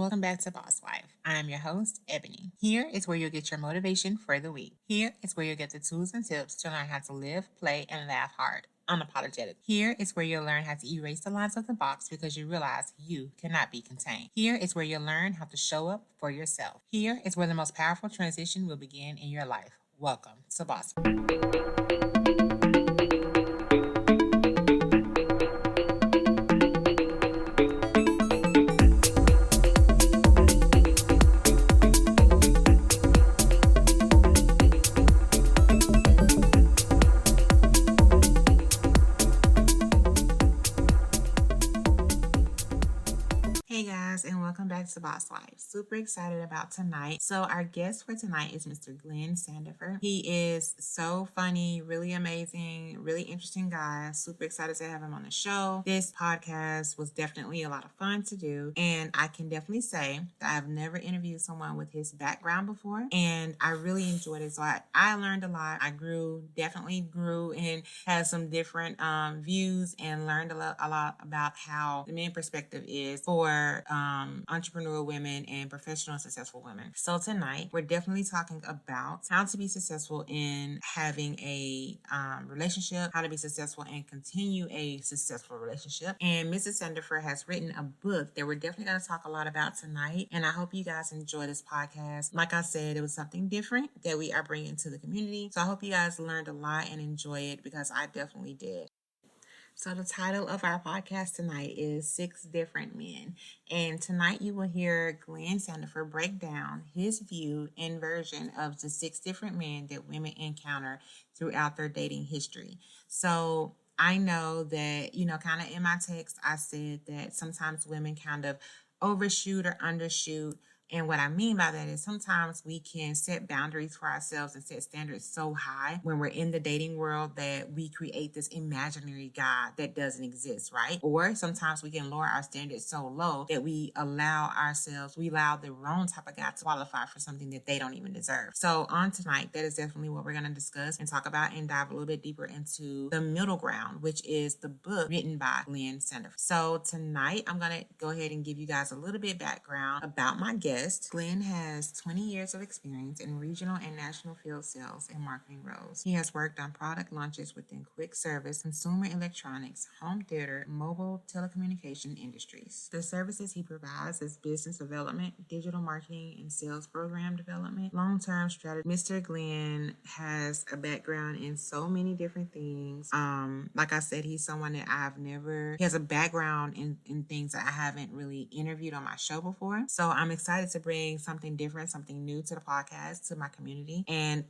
welcome back to Boss Wife. I am your host, Ebony. Here is where you'll get your motivation for the week. Here is where you'll get the tools and tips to learn how to live, play, and laugh hard, unapologetic. Here is where you'll learn how to erase the lines of the box because you realize you cannot be contained. Here is where you'll learn how to show up for yourself. Here is where the most powerful transition will begin in your life. Welcome to Boss Wife. Hey guys, and welcome back to Boss Wife. Super excited about tonight. So our guest for tonight is Mr. Glenn Sandifer. He is so funny, really amazing, really interesting guy. Super excited to have him on the show. This podcast was definitely a lot of fun to do, and I can definitely say that I've never interviewed someone with his background before, and I really enjoyed it. So I learned a lot. I definitely grew, and had some different views, and learned a lot about how the men perspective is for entrepreneurial women and professional and successful women. So tonight we're definitely talking about how to be successful in having a relationship, how to be successful and continue a successful relationship. And Mrs. Sandifer has written a book that we're definitely going to talk a lot about tonight. And I hope you guys enjoy this podcast. Like I said, it was something different that we are bringing to the community. So I hope you guys learned a lot and enjoy it, because I definitely did. So the title of our podcast tonight is 6 Different Men. And tonight you will hear Glenn Sandifer break down his view and version of the 6 different men that women encounter throughout their dating history. So I know that, kind of in my text, I said that sometimes women kind of overshoot or undershoot. And what I mean by that is sometimes we can set boundaries for ourselves and set standards so high when we're in the dating world that we create this imaginary guy that doesn't exist, right? Or sometimes we can lower our standards so low that we allow the wrong type of guy to qualify for something that they don't even deserve. So on tonight, that is definitely what we're going to discuss and talk about, and dive a little bit deeper into the middle ground, which is the book written by Glenn Sandifer. So tonight, I'm going to go ahead and give you guys a little bit background about my guest. Glenn has 20 years of experience in regional and national field sales and marketing roles. He has worked on product launches within quick service, consumer electronics, home theater, mobile telecommunication industries. The services he provides is business development, digital marketing, and sales program development, long-term strategy. Mr. Glenn has a background in so many different things. Like I said, he's someone that he has a background in things that I haven't really interviewed on my show before. So I'm excited to bring something different, something new to the podcast, to my community. And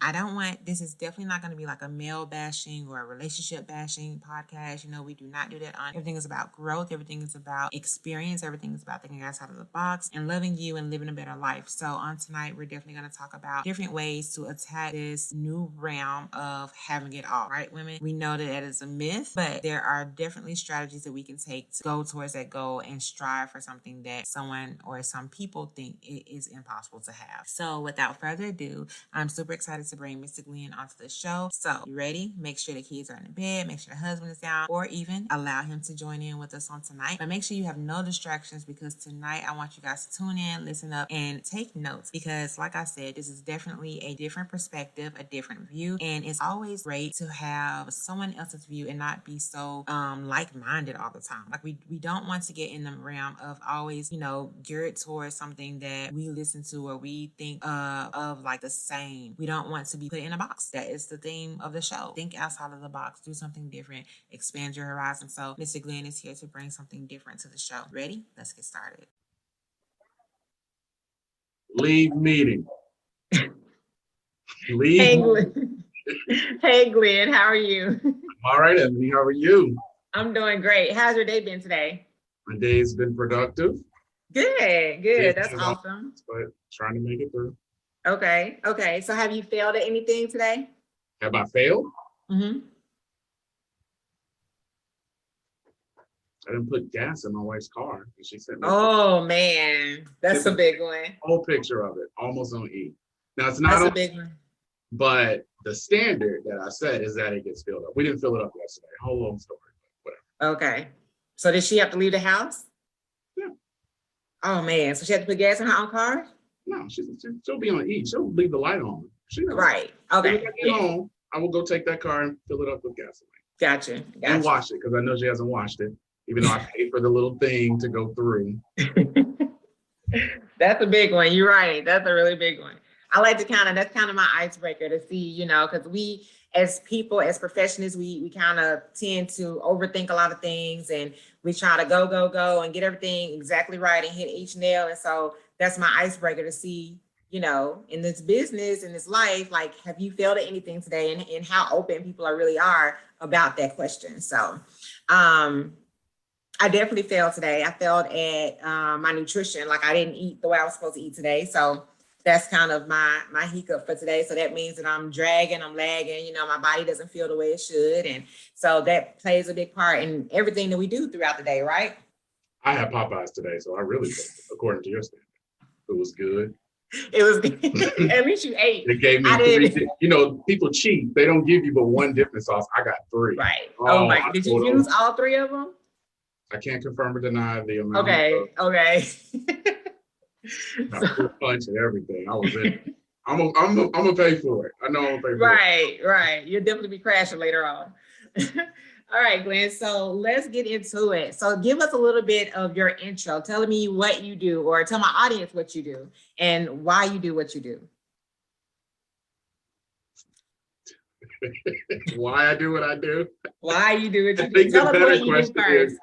this is definitely not going to be like a male bashing or a relationship bashing podcast. We do not do that on. Everything is about growth. Everything is about experience. Everything is about thinking outside of the box and loving you and living a better life. So on tonight, we're definitely going to talk about different ways to attack this new realm of having it all, right, women? We know that is a myth, but there are definitely strategies that we can take to go towards that goal and strive for something that someone or some people think it is impossible to have. So without further ado, I'm super excited to bring Mr. Glenn onto the show. So you ready? Make sure the kids are in the bed, make sure the husband is down, or even allow him to join in with us on tonight. But make sure you have no distractions, because tonight I want you guys to tune in, listen up, and take notes, because like I said, this is definitely a different perspective, a different view, and it's always great to have someone else's view and not be so like-minded all the time. Like we don't want to get in the realm of always, geared towards something that we listen to or we think of like the same. We don't want to be put in a box. That is the theme of the show. Think outside of the box, do something different, expand your horizon. So Mr. Glenn is here to bring something different to the show. Ready? Let's get started. Leave meeting. Leave. Hey Glenn. Hey Glenn, how are you? All right, Ebony, how are you? I'm doing great. How's your day been today? My day's been productive. Good. That's awesome. But trying to make it through. Okay. So have you failed at anything today? Have I failed? Mm-hmm. I didn't put gas in my wife's car. And she said, "Oh man, that's a big one." Whole picture of it, almost on E. Now it's not a big one. But the standard that I set is that it gets filled up. We didn't fill it up yesterday. Whole long story, but whatever. Okay. So did she have to leave the house? Yeah. Oh man, so she had to put gas in her own car? No, she'll be on E. She'll leave the light on. She knows. Right. As soon as Okay. I get home, I will go take that car and fill it up with gasoline. Gotcha. And Gotcha. wash it, because I know she hasn't washed it, even though I paid for the little thing to go through. That's a big one. You're right. That's a really big one. I like to that's kind of my icebreaker to see, because we as people, as professionals, we kind of tend to overthink a lot of things, and we try to go and get everything exactly right and hit each nail. And so that's my icebreaker to see, in this business, in this life, like, have you failed at anything today, and how open people really are about that question. So, I definitely failed today. I failed at my nutrition. Like, I didn't eat the way I was supposed to eat today. So that's kind of my hiccup for today. So that means that I'm dragging, I'm lagging, my body doesn't feel the way it should. And so that plays a big part in everything that we do throughout the day, right? I had Popeyes today, so I really failed, according to your standard. It was good. It was good. At least you ate. They gave me three. People cheat. They don't give you but one dipping sauce. I got three. Right. Oh my! Did you use all three of them? I can't confirm or deny the amount. Okay. Punch and everything. I was in. I'm gonna pay for it. I know I'm gonna pay for it. Right. You'll definitely be crashing later on. All right, Glenn. So let's get into it. So give us a little bit of your intro. Tell me what you do, or tell my audience what you do and why you do what you do. Why I do what I do? Why you do what you do? I think the better question is,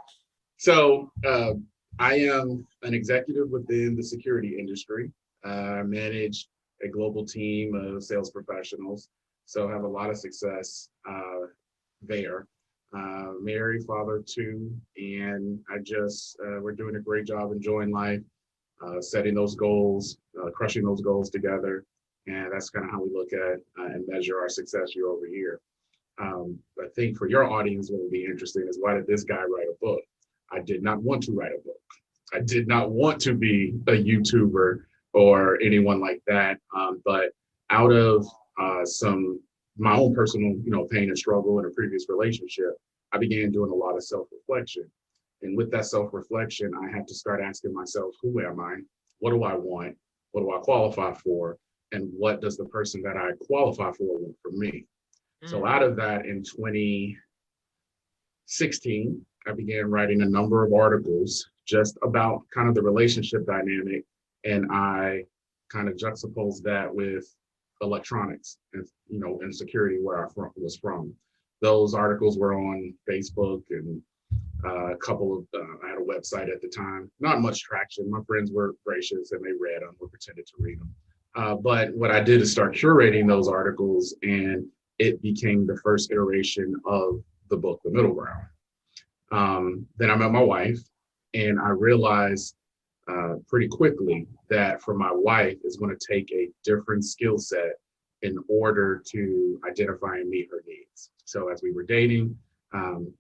so I am an executive within the security industry. I manage a global team of sales professionals, so have a lot of success there. Married, father of two, and we're doing a great job enjoying life, setting those goals, crushing those goals together. And that's kind of how we look at and measure our success year over year. I think for your audience, what would be interesting is, why did this guy write a book? I did not want to write a book. I did not want to be a YouTuber or anyone like that. But out of my own personal, pain and struggle in a previous relationship, I began doing a lot of self-reflection. And with that self-reflection, I had to start asking myself, who am I? What do I want? What do I qualify for? And what does the person that I qualify for want from me? So out of that, in 2016, I began writing a number of articles just about kind of the relationship dynamic. And I kind of juxtaposed that with electronics and, and security, where I was from. Those articles were on Facebook, and a couple of, I had a website at the time, not much traction. My friends were gracious and they read them or pretended to read them. But what I did is start curating those articles, and it became the first iteration of the book, The Middle Ground. Then I met my wife, and I realized pretty quickly that for my wife, it's going to take a different skill set in order to identify and meet her needs. So as we were dating, and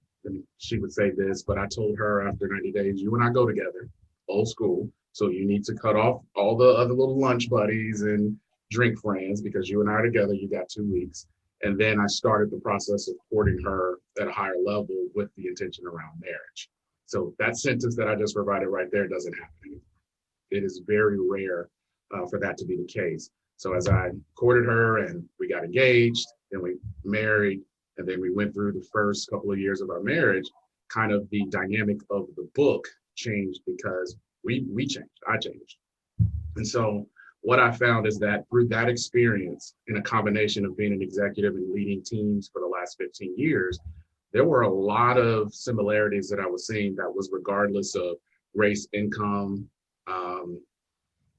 she would say this, but I told her after 90 days, you and I go together, old school. So you need to cut off all the other little lunch buddies and drink friends, because you and I are together, you got 2 weeks. And then I started the process of courting her at a higher level with the intention around marriage. So that sentence that I just provided right there doesn't happen anymore. It is very rare for that to be the case. So as I courted her and we got engaged, then we married, and then we went through the first couple of years of our marriage, kind of the dynamic of the book changed, because we changed, I changed. And so what I found is that through that experience, in a combination of being an executive and leading teams for the last 15 years, there were a lot of similarities that I was seeing that was regardless of race, income,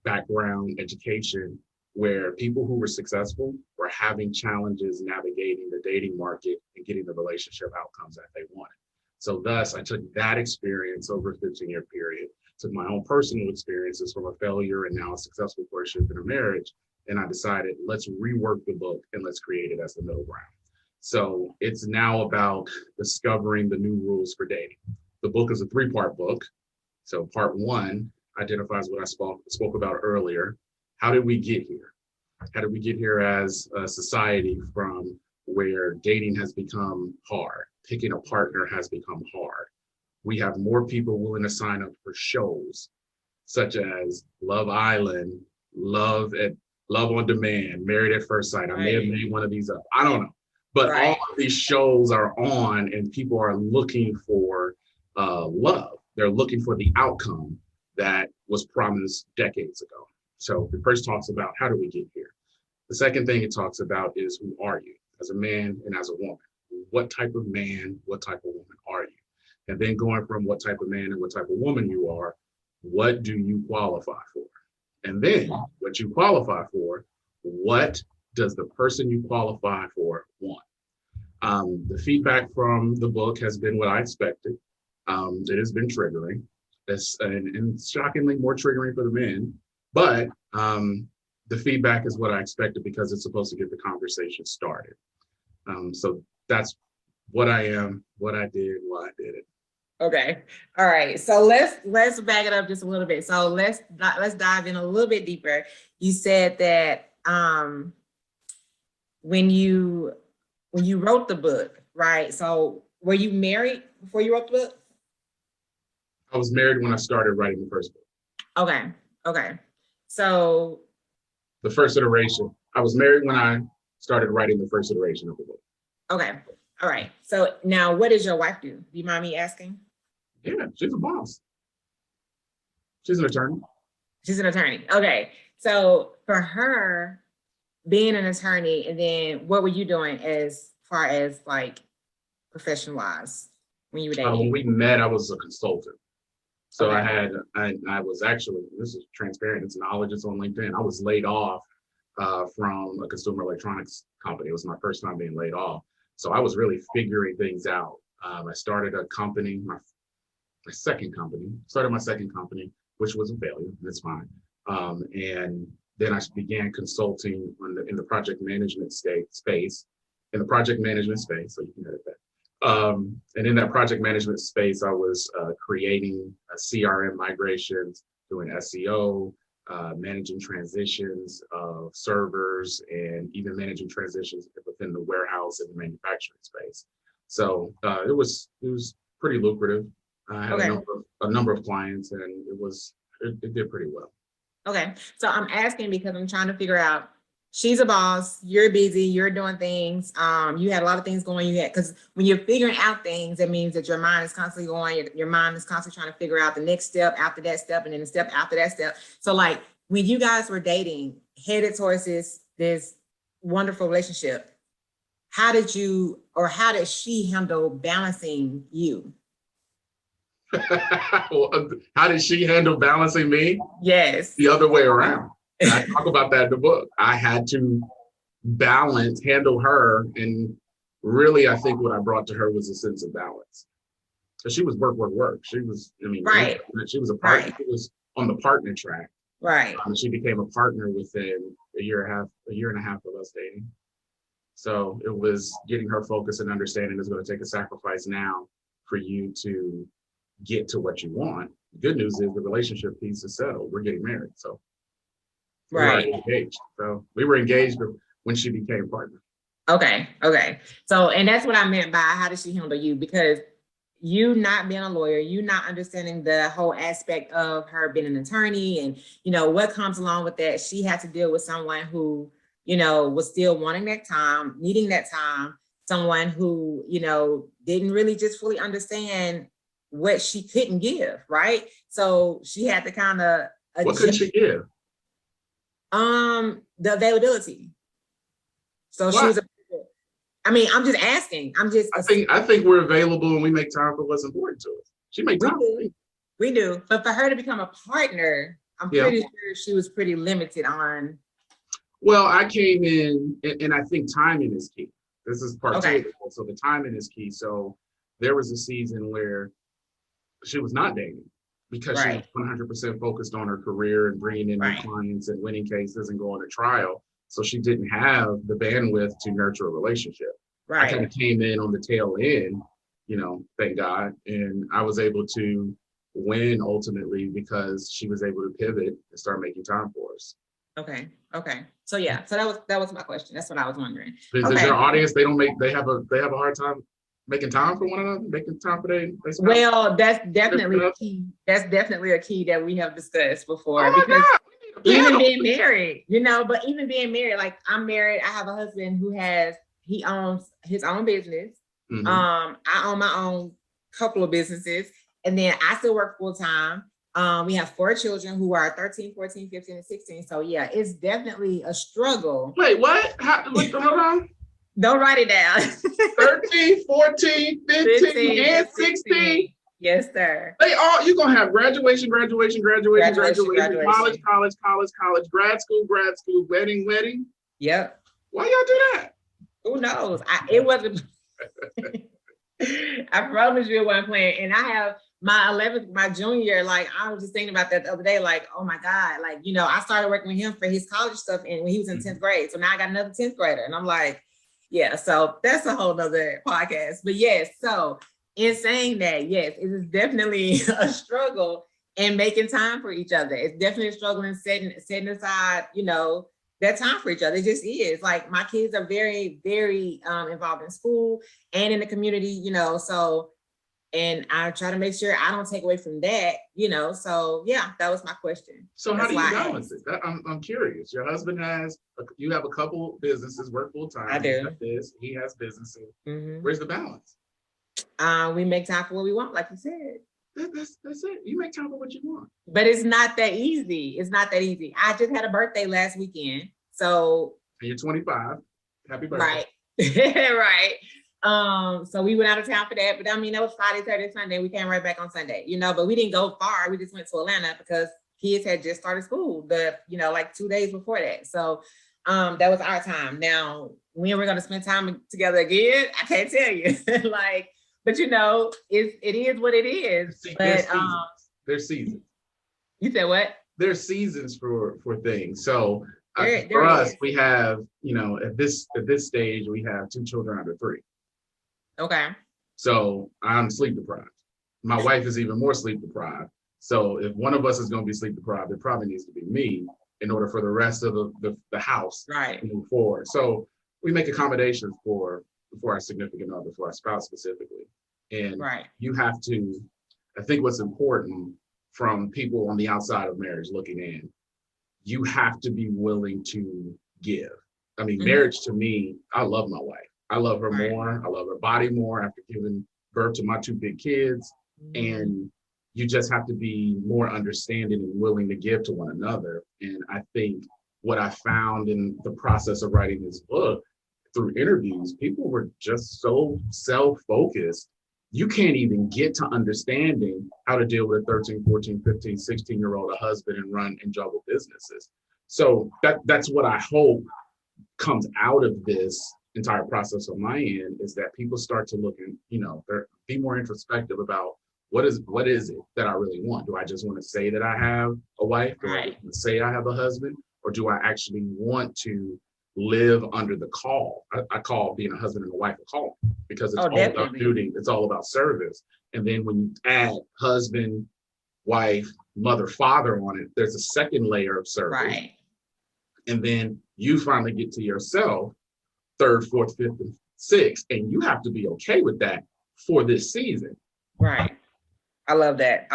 background, education, where people who were successful were having challenges navigating the dating market and getting the relationship outcomes that they wanted. So thus, I took that experience over a 15-year period, took my own personal experiences from a failure and now a successful courtship in a marriage, and I decided, let's rework the book and let's create it as the middle ground. So it's now about discovering the new rules for dating. The book is a 3-part book. So part 1 identifies what I spoke about earlier. How did we get here? How did we get here as a society from where dating has become hard? Picking a partner has become hard. We have more people willing to sign up for shows such as Love Island, Love on Demand, Married at First Sight. I may have made one of these up. I don't know. But all of these shows are on and people are looking for love. They're looking for the outcome that was promised decades ago. So the first talks about how do we get here? The second thing it talks about is who are you as a man and as a woman? What type of man, what type of woman are you? And then going from what type of man and what type of woman you are, what do you qualify for? And then what you qualify for, what does the person you qualify for want? The feedback from the book has been what I expected. It has been triggering. And shockingly more triggering for the men, but the feedback is what I expected because it's supposed to get the conversation started. So that's what I am, what I did, why I did it. Okay. All right. So let's back it up just a little bit. So let's dive in a little bit deeper. You said that when you wrote the book, right? So were you married before you wrote the book? I was married when I started writing the first book. Okay. Okay. So the first iteration. I was married when I started writing the first iteration of the book. Okay. All right. So now what does your wife do? Do you mind me asking? Yeah, she's a boss. She's an attorney. She's an attorney. Okay. So for her being an attorney, and then what were you doing as far as like profession-wise when you were dating? When we met, I was a consultant. So okay. I was actually, this is transparent, it's knowledge, it's on LinkedIn. I was laid off from a consumer electronics company. It was my first time being laid off. So I was really figuring things out. I started a company, my second company, which was a failure, that's fine. And then I began consulting in the project management space, so you can edit that. And in that project management space, I was creating CRM migrations, doing SEO, managing transitions of servers, and even managing transitions within the warehouse and the manufacturing space. So it was pretty lucrative. I had a number of clients, and it did pretty well. Okay, so I'm asking because I'm trying to figure out. She's a boss, you're busy, you're doing things. You had a lot of things going. Because when you're figuring out things, it means that your mind is constantly going, your mind is constantly trying to figure out the next step after that step, and then the step after that step. So like when you guys were dating, headed towards this wonderful relationship, how did she handle balancing you? How did she handle balancing me? Yes. The other way around. And I talk about that in the book. I had to handle her. And really, I think what I brought to her was a sense of balance. So she was work. She was, right. She was a partner. She was on the partner track. Right. She became a partner within a year and a half of us dating. So it was getting her focus and understanding it's going to take a sacrifice now for you to get to what you want. The good news is the relationship piece is settled. We're getting married. So right. We were engaged. So we were engaged when she became a partner. Okay. So, and that's what I meant by how did she handle you? Because you not being a lawyer, you not understanding the whole aspect of her being an attorney and, what comes along with that. She had to deal with someone who, was still wanting that time, needing that time, someone who, didn't really just fully understand what she couldn't give, right? So she had to kind of adjust. What couldn't she give? The availability. So what? She was I'm just asking. I think we're available and we make time for what's important to us. She made time for me. We do. But for her to become a partner, I'm pretty sure she was pretty limited on. Well, I came in and I think timing is key. This is part two. So the timing is key. So there was a season where she was not dating because she was 100% focused on her career and bringing in new clients and winning cases and going to trial. So she didn't have the bandwidth to nurture a relationship. I kind of came in on the tail end, thank God. And I was able to win ultimately because she was able to pivot and start making time for us. Okay. So yeah, so that was my question. That's what I was wondering. Does your audience, they have a hard time Making time for one another, making time for their spouse. Well, that's definitely a key. That's definitely a key that we have discussed before, Oh because my God, we need a even panel. being married, but even being married, like I'm married, I have a husband he owns his own business. Mm-hmm. I own my own couple of businesses, and then I still work full time. We have 4 children who are 13, 14, 15, and 16. So yeah, it's definitely a struggle. Wait, what? Hold on. Don't write it down. 13, 14, 15, 15 and and 16. 16. Yes, sir. You're gonna have graduation, Graduation, college, graduation. grad school, wedding. Yep. Why y'all do that? Who knows? It wasn't. I promise you it wasn't playing. And I have my 11th, my junior year, like I was just thinking about that the other day, like, oh my God, like, I started working with him for his college stuff and when he was in 10th grade. So now I got another 10th grader. And I'm like, yeah, so that's a whole nother podcast. But yes, so in saying that, yes, it is definitely a struggle in making time for each other. It's definitely a struggle in setting aside, that time for each other. It just is. Like my kids are very, very involved in school and in the community, so, and I try to make sure I don't take away from that, so yeah, that was my question. So That's how do you why balance it? I'm curious. Your husband you have a couple businesses, work full time. I do. He has businesses. Mm-hmm. Where's the balance? We make time for what we want, like you said. That's it. You make time for what you want. But it's not that easy. It's not that easy. I just had a birthday last weekend. So and you're 25. Happy birthday. Right. Right. So we went out of town for that. But I mean, that was Friday, Saturday, Sunday. We came right back on Sunday, but we didn't go far. We just went to Atlanta because kids had just started school, like 2 days before that. So that was our time. Now, when we're going to spend time together again, I can't tell you. But it is what it is. See, but there's seasons. You said what? There's seasons for things. So there for us, is. we have, at this stage, we have 2 children under 3. Okay. So I'm sleep deprived. My wife is even more sleep deprived. So if one of us is going to be sleep deprived, it probably needs to be me in order for the rest of the house right. to move forward. So we make accommodations for our significant other, for our spouse specifically. And right. you have to, I think what's important from people on the outside of marriage looking in, you have to be willing to give. I mean, marriage to me, I love my wife. I love her more. I love her body more after giving birth to my 2 big kids. And you just have to be more understanding and willing to give to one another. And I think what I found in the process of writing this book through interviews, people were just so self-focused. You can't even get to understanding how to deal with a 13, 14, 15, 16-year-old, a husband and run and juggle businesses. So that's what I hope comes out of this entire process on my end, is that people start to look and, be more introspective about what is it that I really want? Do I just want to say that I have a wife? Do I just want to say I have a husband? Or do I actually want to live under the call? I call being a husband and a wife a call, because it's all about duty. It's all about service. And then when you add husband, wife, mother, father on it, there's a second layer of service. Right. And then you finally get to yourself, 3rd, 4th, 5th, and 6th, and you have to be okay with that for this season. Right. I love that.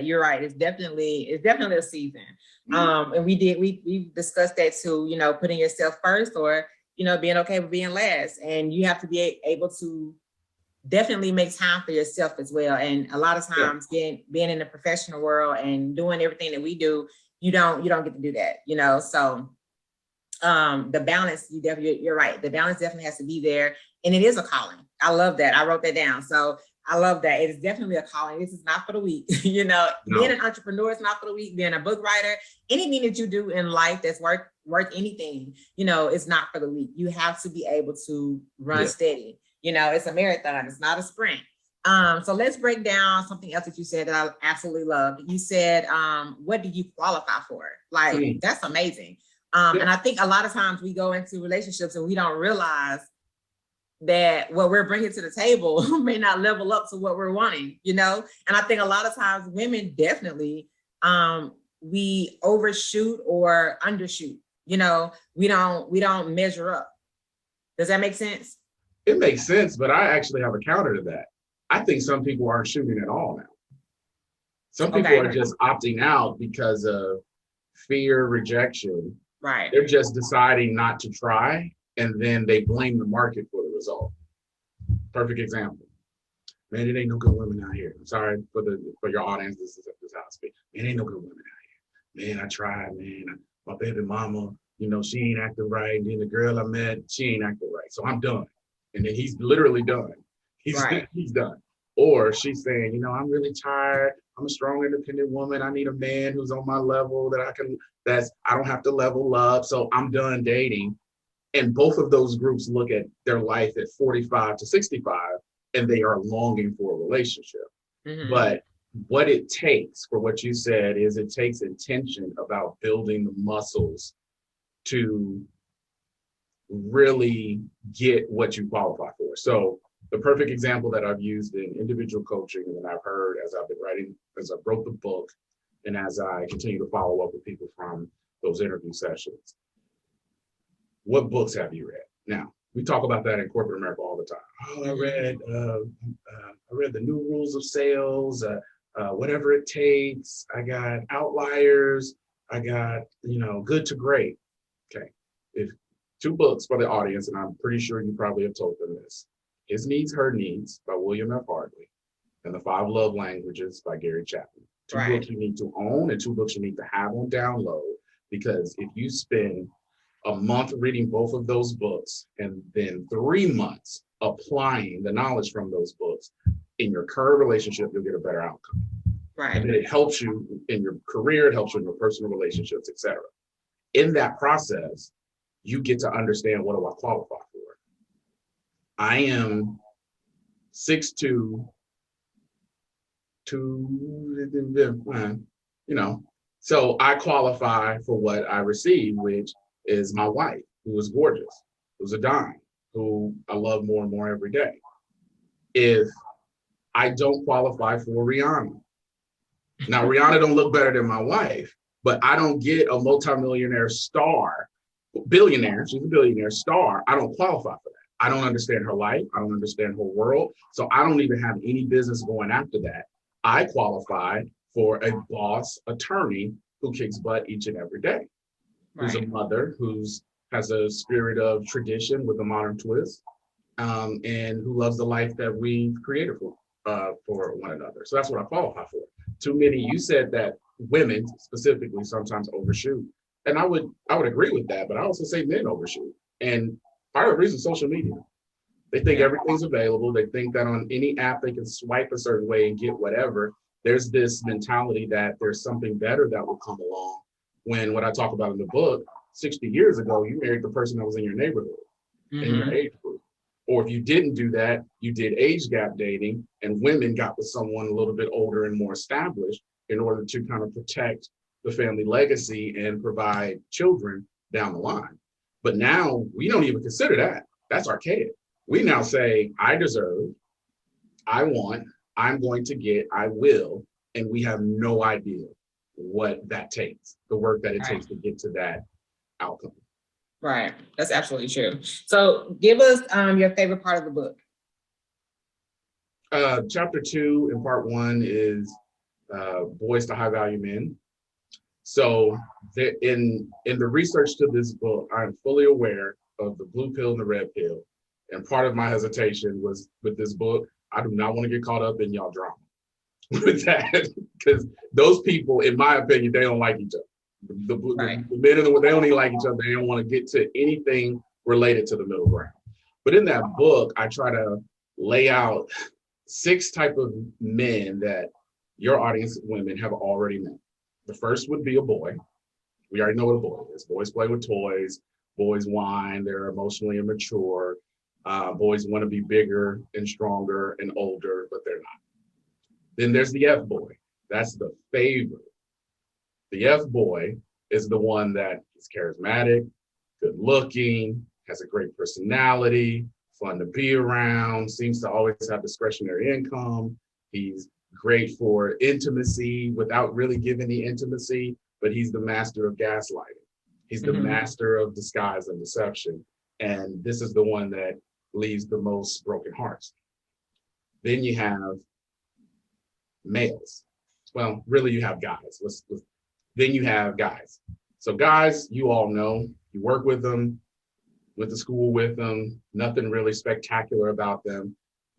You're right. It's definitely a season. And we discussed that too, putting yourself first, or, being okay with being last. And you have to be able to definitely make time for yourself as well. And a lot of times being in the professional world and doing everything that we do, you don't get to do that, so the balance, you're right. The balance definitely has to be there. And it is a calling. I love that. I wrote that down. So I love that. It is definitely a calling. This is not for the weak. Being an entrepreneur is not for the weak. Being a book writer, anything that you do in life that's worth anything, it's not for the weak. You have to be able to run steady. It's a marathon. It's not a sprint. So let's break down something else that you said that I absolutely loved. You said, what do you qualify for? That's amazing. And I think a lot of times we go into relationships and we don't realize that what we're bringing to the table may not level up to what we're wanting, And I think a lot of times women definitely, we overshoot or undershoot, we don't measure up. Does that make sense? it makes sense, but I actually have a counter to that. I think some people aren't shooting at all now. Some people Okay. are just opting out because of fear, rejection. Right. They're just deciding not to try, and then they blame the market for the result. Perfect example. Man, it ain't no good women out here. I'm sorry for your audience. This is how I speak. Man, ain't no good women out here. Man, I tried. Man, my baby mama, she ain't acting right. And then the girl I met, she ain't acting right. So I'm done. And then he's literally done. He's Right. he's done. Or she's saying, I'm really tired. I'm a strong, independent woman. I need a man who's on my level I don't have to level up. So I'm done dating. And both of those groups look at their life at 45 to 65 and they are longing for a relationship. Mm-hmm. But what it takes for what you said is it takes intention about building the muscles to really get what you qualify for. So the perfect example that I've used in individual coaching and that I've heard as I've been writing, as I wrote the book, and as I continue to follow up with people from those interview sessions. What books have you read? Now, we talk about that in corporate America all the time. Oh, I read The New Rules of Sales, Whatever It Takes. I got Outliers. I got, Good to Great. Okay. If two books for the audience, and I'm pretty sure you probably have told them this. His Needs, Her Needs by William F. Hartley, and The Five Love Languages by Gary Chapman. Two books you need to own and two books you need to have on download, because if you spend a month reading both of those books and then 3 months applying the knowledge from those books in your current relationship, you'll get a better outcome. Right. And then it helps you in your career, it helps you in your personal relationships, etc. In that process, you get to understand, what do I qualify for? I am 6'2", so I qualify for what I receive, which is my wife, who is gorgeous, who's a dime, who I love more and more every day. If I don't qualify for Rihanna, now Rihanna don't look better than my wife, but I don't get a multimillionaire star, billionaire, she's a billionaire star. I don't qualify for that. I don't understand her life. I don't understand her world. So I don't even have any business going after that. I qualify for a boss attorney who kicks butt each and every day, who's a mother, who's has a spirit of tradition with a modern twist, and who loves the life that we've created for one another. So that's what I qualify for. Too many, you said that women specifically sometimes overshoot. And I would agree with that, but I also say men overshoot. And part of the reason, social media. They think everything's available. They think that on any app they can swipe a certain way and get whatever. There's this mentality that there's something better that will come along. When what I talk about in the book, 60 years ago, you married the person that was in your neighborhood, in your age group. Or if you didn't do that, you did age gap dating, and women got with someone a little bit older and more established in order to kind of protect the family legacy and provide children down the line. But now we don't even consider that. That's archaic. We now say, I deserve, I want, I'm going to get, I will, and we have no idea what that takes, the work that it takes to get to that outcome. Right. That's absolutely true. So give us your favorite part of the book. Chapter 2 in part 1 is boys to high value men. So in the research to this book, I'm fully aware of the blue pill and the red pill. And part of my hesitation was with this book, I do not want to get caught up in y'all drama with that, because those people, in my opinion, they don't like each other. The men and they don't even like each other. They don't want to get to anything related to the middle ground. But in that book, I try to lay out 6 type of men that your audience of women have already met. The first would be a boy. We already know what a boy is. Boys play with toys. Boys whine. They're emotionally immature. Boys want to be bigger and stronger and older, but they're not. Then there's the F boy. That's the favorite. The F boy is the one that is charismatic, good looking, has a great personality, fun to be around, seems to always have discretionary income. He's great for intimacy without really giving the intimacy, but he's the master of gaslighting. He's the master of disguise and deception. And this is the one that leaves the most broken hearts. Then you have males. Well, really, you have guys. Then you have guys. So guys, you all know, you work with them, went to school with them, nothing really spectacular about them.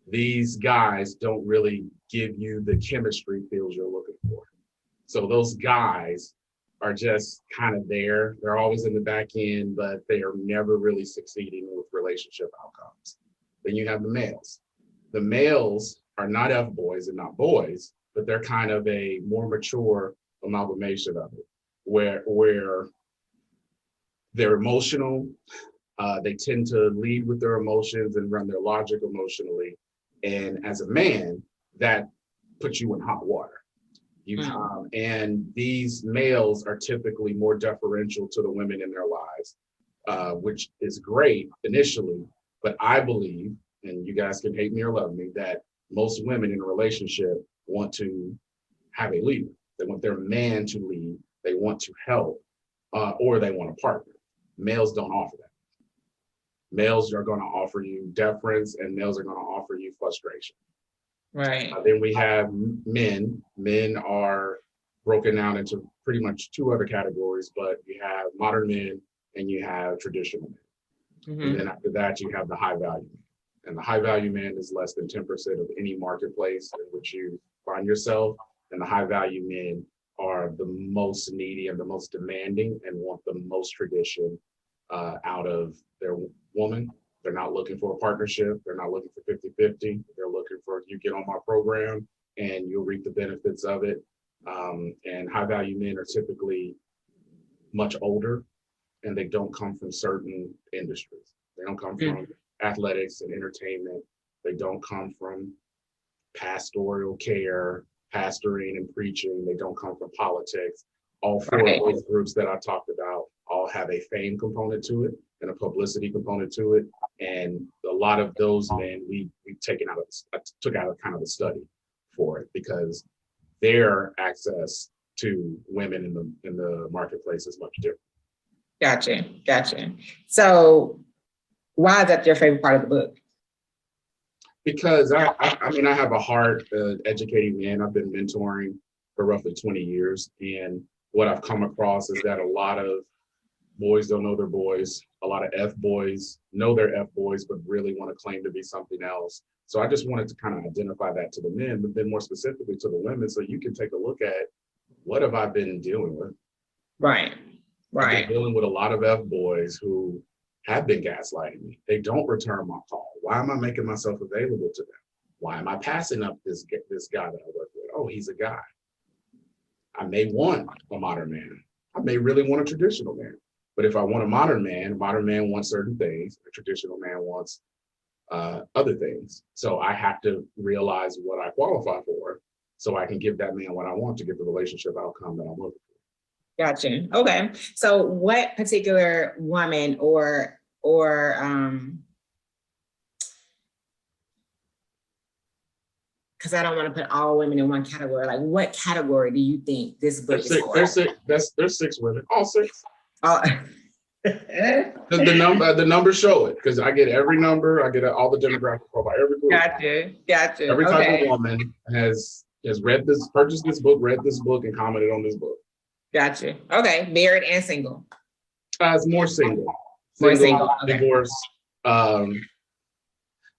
These guys don't really give you the chemistry feels you're looking for. So those guys are just kind of there. They're always in the back end, but they are never really succeeding with relationship outcomes. Then you have the males. The males are not F boys and not boys, but they're kind of a more mature amalgamation of it, where they're emotional. They tend to lead with their emotions and run their logic emotionally. And as a man, that puts you in hot water. And these males are typically more deferential to the women in their lives, which is great initially. But I believe, and you guys can hate me or love me, that most women in a relationship want to have a leader. They want their man to lead. They want to help, or they want a partner. Males don't offer that. Males are going to offer you deference, and males are going to offer you frustration. Right. Then we have men. Men are broken down into pretty much two other categories, but you have modern men and you have traditional men. And then after that, you have the high value man. And the high value man is less than 10% of any marketplace in which you find yourself. And the high value men are the most needy and the most demanding and want the most tradition out of their woman. They're not looking for a partnership. They're not looking for 50-50. They're looking for, you get on my program and you'll reap the benefits of it. And high value men are typically much older, and they don't come from certain industries. They don't come from athletics and entertainment. They don't come from pastoral care, pastoring and preaching. They don't come from politics. All four of those groups that I talked about all have a fame component to it and a publicity component to it. And a lot of those men we took out of kind of the study for it, because their access to women in the marketplace is much different. Gotcha. So why is that your favorite part of the book? Because I have a heart educating men. I've been mentoring for roughly 20 years. And what I've come across is that a lot of boys don't know their boys. A lot of F boys know they're F boys, but really want to claim to be something else. So I just wanted to kind of identify that to the men, but then more specifically to the women, so you can take a look at, what have I been dealing with? Right. I've been dealing with a lot of F boys who have been gaslighting me. They don't return my call. Why am I making myself available to them? Why am I passing up this guy that I work with? Oh, he's a guy. I may want a modern man. I may really want a traditional man. But if I want a modern man wants certain things. A traditional man wants other things. So I have to realize what I qualify for, so I can give that man what I want to get the relationship outcome that I'm looking for. Gotcha. Okay. So what particular woman or because I don't want to put all women in one category, like what category do you think this book is for? There's six women. All six. The the numbers show it, because I get every number. I get all the demographic profile, every group. Gotcha. Every type of woman has read this, purchased this book, read this book, and commented on this book. Gotcha. Okay. Married and single. It's more single. More single. Okay. Divorce. I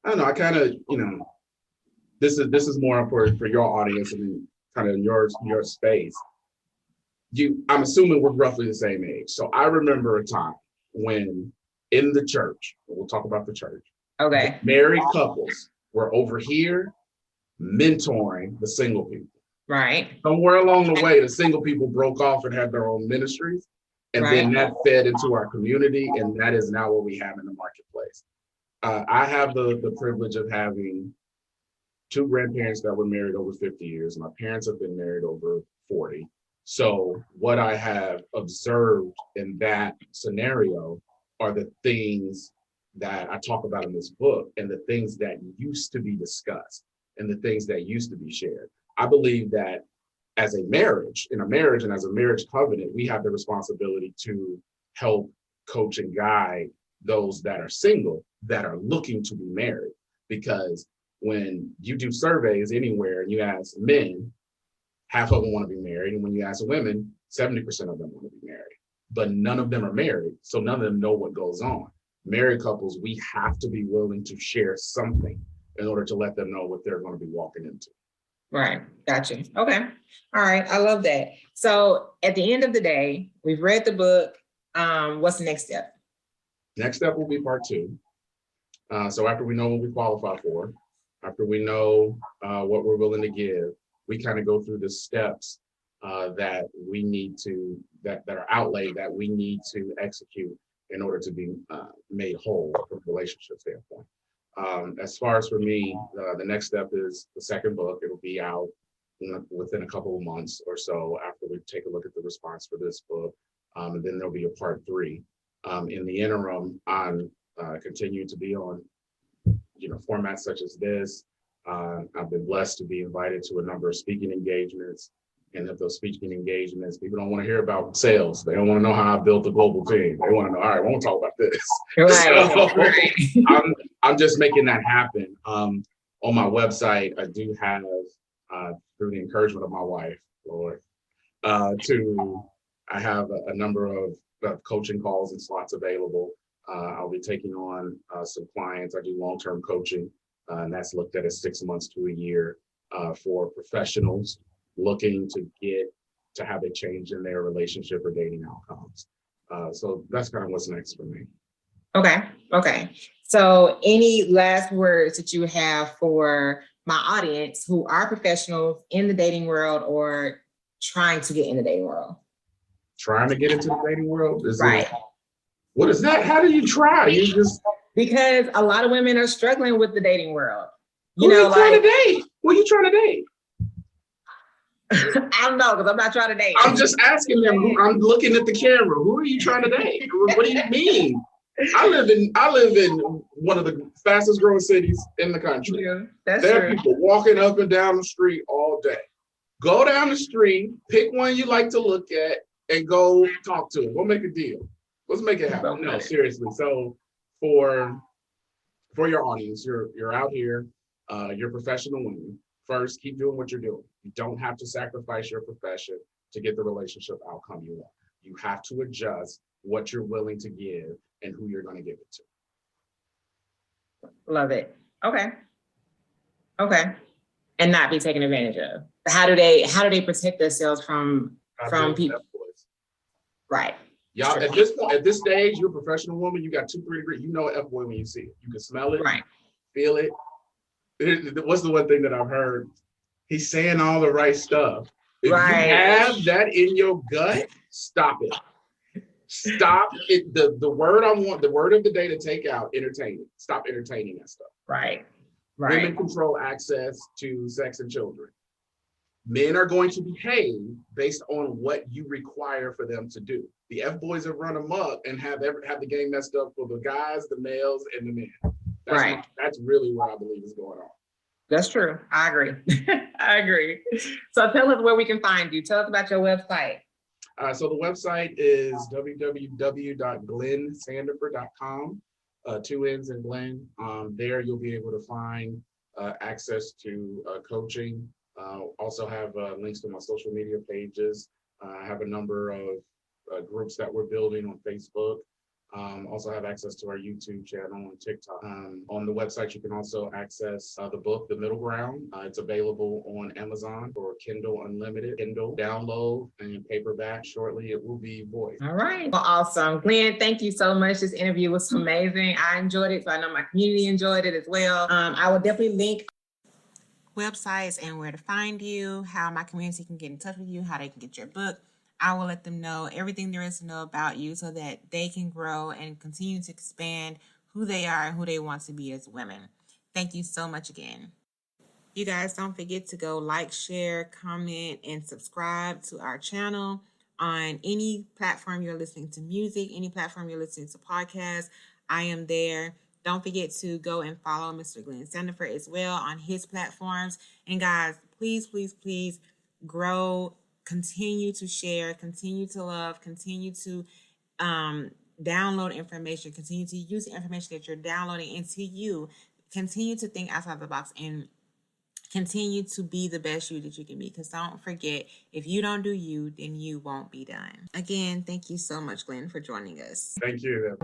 don't know. I kind of, this is more for your audience and kind of your space. I'm assuming we're roughly the same age. So I remember a time when in the church, we'll talk about the church. Okay. Married couples were over here mentoring the single people. Right. Somewhere along the way, the single people broke off and had their own ministries. And then that fed into our community. And that is now what we have in the marketplace. I have the privilege of having two grandparents that were married over 50 years. My parents have been married over 40. So what I have observed in that scenario are the things that I talk about in this book, and the things that used to be discussed and the things that used to be shared. I believe that as a marriage, and as a marriage covenant, we have the responsibility to help coach and guide those that are single that are looking to be married. Because when you do surveys anywhere and you ask men, half of them want to be married. And when you ask women, 70% of them want to be married. But none of them are married. So none of them know what goes on. Married couples, we have to be willing to share something in order to let them know what they're going to be walking into. Right. Gotcha. Okay. All right. I love that. So at the end of the day, we've read the book. What's the next step? Next step will be part 2. So after we know what we qualify for, after we know what we're willing to give, we kind of go through the steps that we need to, that are outlaid, that we need to execute in order to be made whole from a relationship standpoint. As far as for me, the next step is the second book. It'll be out within a couple of months or so after we take a look at the response for this book. And then there'll be a part 3. In the interim, I'm continuing to be on, formats such as this. I've been blessed to be invited to a number of speaking engagements. And if those speaking engagements, people don't want to hear about sales. They don't want to know how I built a global team. They want to know, all right, we won't talk about this. Right. So I'm just making that happen. On my website, I do have, through the encouragement of my wife, Lord, I have a number of coaching calls and slots available. I'll be taking on some clients. I do long-term coaching, and that's looked at as 6 months to a year for professionals looking to have a change in their relationship or dating outcomes. So that's kind of what's next for me. Okay. So any last words that you have for my audience who are professionals in the dating world or trying to get in the dating world? Trying to get into the dating world? Right. What is that? How do you try? Because a lot of women are struggling with the dating world. Who are you trying to date? Who are you trying to date? I don't know, because I'm not trying to date. I'm just asking them. I'm looking at the camera. Who are you trying to date? What do you mean? I live in one of the fastest growing cities in the country. Yeah, there are people walking up and down the street all day. Go down the street, pick one you like to look at, and go talk to them. We'll make a deal. Let's make it happen. No, seriously. So for your audience, you're out here, you're professional women. First, keep doing what you're doing. You don't have to sacrifice your profession to get the relationship outcome you want. You have to adjust what you're willing to give and who you're going to give it to. Love it. Okay. And not be taken advantage of. How do they protect themselves from people? Right. Y'all, at this stage, you're a professional woman. You got 2-3 degrees. You know an F-boy when you see it. You can smell it. Right. Feel it. What's the one thing that I've heard? He's saying all the right stuff. If you have that in your gut, stop it. Stop it. The word the word of the day to take out, entertaining. Stop entertaining that stuff. Right. Women control access to sex and children. Men are going to behave based on what you require for them to do. The F-boys have run amok and have the game messed up for the guys, the males, and the men. That's really what I believe is going on. That's true. I agree. So tell us where we can find you. Tell us about your website. So the website is www.glennsandifer.com. 2 N's in Glenn. There you'll be able to find access to coaching. Also have links to my social media pages. I have a number of groups that we're building on Facebook. Also have access to our YouTube channel and TikTok. On the website, you can also access the book, The Middle Ground. It's available on Amazon for Kindle Unlimited, Kindle download, and paperback. Shortly, it will be voice. All right. Well, awesome. Glenn, thank you so much. This interview was amazing. I enjoyed it, so I know my community enjoyed it as well. I will definitely link websites and where to find you, how my community can get in touch with you, how they can get your book. I will let them know everything there is to know about you so that they can grow and continue to expand who they are and who they want to be as women. Thank you so much again. You guys don't forget to go like, share, comment, and subscribe to our channel on any platform you're listening to music, any platform you're listening to podcasts. I am there. Don't forget to go and follow Mr. Glenn Sandifer as well on his platforms. And guys, please, please, please grow. Continue to share, continue to love, continue to download information, continue to use the information that you're downloading into you, continue to think outside the box, and continue to be the best you that you can be. Because don't forget, if you don't do you, then you won't be done. Again, thank you so much, Glenn, for joining us. Thank you.